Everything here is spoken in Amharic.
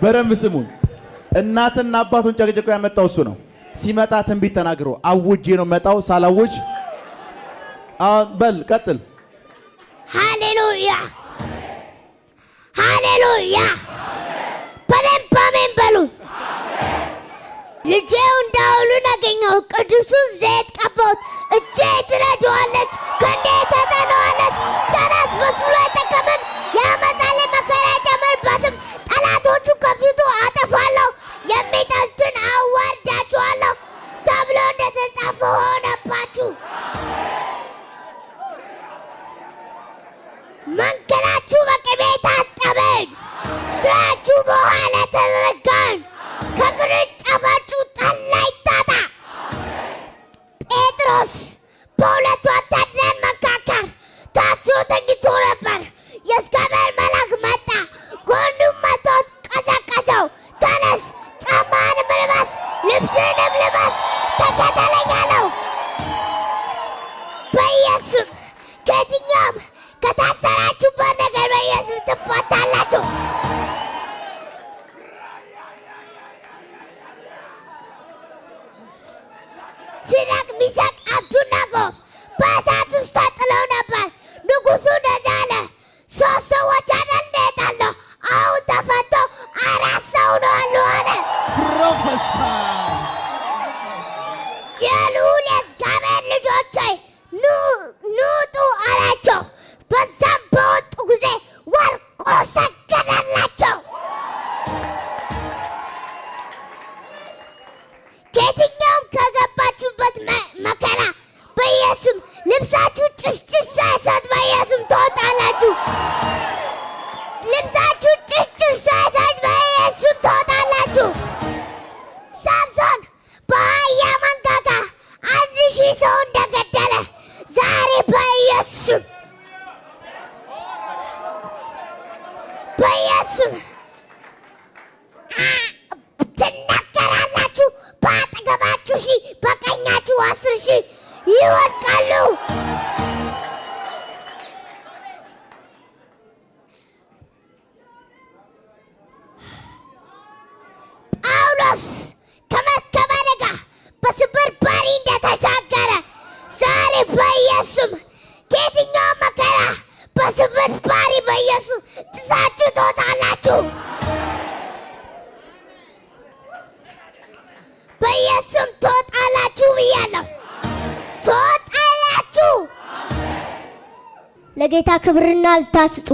በደንብ ስሙን። እናትና አባቱን ጨቅጭቆ ያመጣው እሱ ነው። ሲመጣ ትንቢት ተናግሮ አውጄ ነው መጣው ሳላውጅ በል ቀጥል። ሃሌሉያ ሃሌሉያ በደንብ አሜን በሉ። ልጄው እንዳውሉን አገኘው ቅዱሱን ዘይት ቀባሁት እጄ ትረዳዋለች ክንዴ ታጸናዋለች። ተነስ በሱ ላይ ተቀመጥ ያመጣል መከራ ጨምርበትም ጠላቶቹ ከፊቱ አጠፋለሁ የሚጠሉትን አዋርዳቸዋለሁ ተብሎ እንደተጻፈ ሆነባችሁ። መንገዳችሁ በቅቤ ታጠበኝ ስራችሁ በኋላ ተዘረጋን ከቅርንጫፋችሁ ጠላ ይታጣ። ጴጥሮስ በሁለቱ ወታደር መካከል ታስሮ ተኝቶ ነበር። የእግዚአብሔር መልአክ መጣ፣ ጎኑን መቶት ቀሰቀሰው። ተነስ፣ ጫማህንም ልበስ፣ ልብስህንም ልበስ፣ ተከተለኝ አለው። በኢየሱስ ከየትኛውም ከታሰራችሁበት ነገር በኢየሱስ ትፈታላችሁ። ሲራቅ ሚሳቅ አብዱናጎ በእሳት ውስጥ ተጥለው ነበር። ንጉሡ እንደዚህ አለ፣ 3 ሰዎች አይደል እንደጣለው አሁን ተፈቶ 4 ሰው ነው አሉ አለ። ፕሮፌሰር የልዑል የእግዚአብሔር ልጆች ኑ ውጡ አላቸው። በዛም በወጡ ጊዜ ወድቆ ሰገደላቸው። ከየትኛውም ከገባችሁበት መከራ በኢየሱስ ልብሳችሁ ጭስጭስ ሳይሰጥ በኢየሱስ ትወጣላችሁ። ልብሳችሁ ጭስጭስ ሳይሰጥ በኢየሱስ ትወጣላችሁ። ሳምሶን በአህያ መንጋጋ 1000 ሰው እንደገደለ ዛሬ በኢየሱስ ትናገራላችሁ። በአጠገባችሁ 1000 በቀኛችሁ 10,000 ይወድቃሉ። ጳውሎስ ከመርከብ አደጋ በስብርባሪ እንደተሻገረ ዛሬ በኢየሱስ ከየትኛው መከራ በስብርባሪ በኢየሱስ ጥሳችሁ ትወጣላችሁ። በኢየሱስ ትወጣላችሁ ብያለሁ። ትወጣላችሁ። ለጌታ ክብርና ልታስጡ